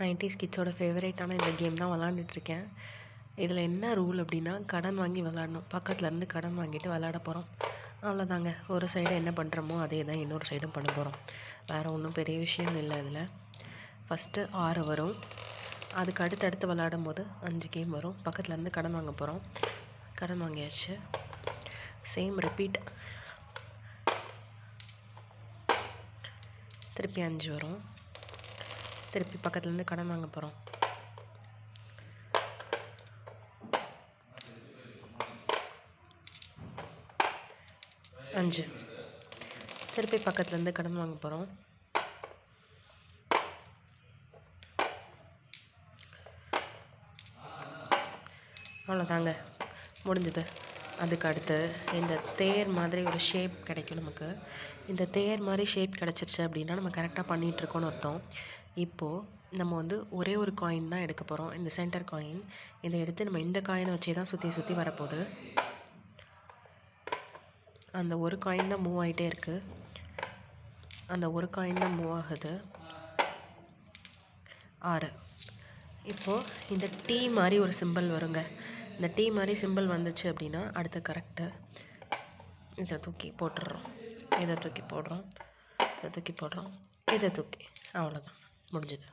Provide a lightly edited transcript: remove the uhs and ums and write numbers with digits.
90s கிட்ஸோட ஃபேவரேட்டான இந்த game தான் விளாண்டுட்ருக்கேன். இதில் என்ன ரூல் அப்படின்னா, கடன் வாங்கி விளாடணும். பக்கத்துலேருந்து கடன் வாங்கிட்டு விளாட போகிறோம். அவ்வளோதாங்க. ஒரு சைடு என்ன பண்ணுறோமோ அதே தான் இன்னொரு சைடும் பண்ண போகிறோம். வேறு ஒன்றும் பெரிய விஷயம் இல்லை இதில். ஃபஸ்ட்டு 6 வரும். அதுக்கு அடுத்தடுத்து விளாடும் போது 5 கேம் வரும். பக்கத்துலேருந்து கடன் வாங்க போகிறோம். கடன் வாங்கியாச்சு. Same repeat. திருப்பி 5 வரும். திருப்பி பக்கத்துலேருந்து கடன் வாங்க போகிறோம். அஞ்சு. திருப்பி பக்கத்துலேருந்து கடன் வாங்க போகிறோம். அவ்வளோதாங்க, முடிஞ்சது. அதுக்கு அடுத்து இந்த தேர் மாதிரி ஒரு ஷேப் கிடைக்கும் நமக்கு. இந்த தேர் மாதிரி ஷேப் கிடச்சிருச்சு அப்படின்னா நம்ம கரெக்டாக பண்ணிகிட்ருக்கோன்னு அர்த்தம். இப்போது நம்ம வந்து ஒரே ஒரு காயின் தான் எடுக்க போகிறோம். இந்த சென்டர் காயின் இதை எடுத்து நம்ம இந்த காயினை வச்சே தான் சுற்றி சுற்றி வரப்போகுது. அந்த ஒரு காயின் தான் மூவ் ஆகிட்டே இருக்குது. அந்த ஒரு காயின் தான் மூவ் ஆகுது. 6. இப்போது இந்த டீ மாதிரி ஒரு சிம்பிள் வருங்க. இந்த டீ மாதிரி சிம்பிள் வந்துச்சு அப்படின்னா அடுத்து கரெக்டு. இதை தூக்கி போட்டுடுறோம். இதை தூக்கி போடுறோம். இதை தூக்கி போடுறோம். இதை தூக்கி. அவ்வளோதான், முடிஞ்சது.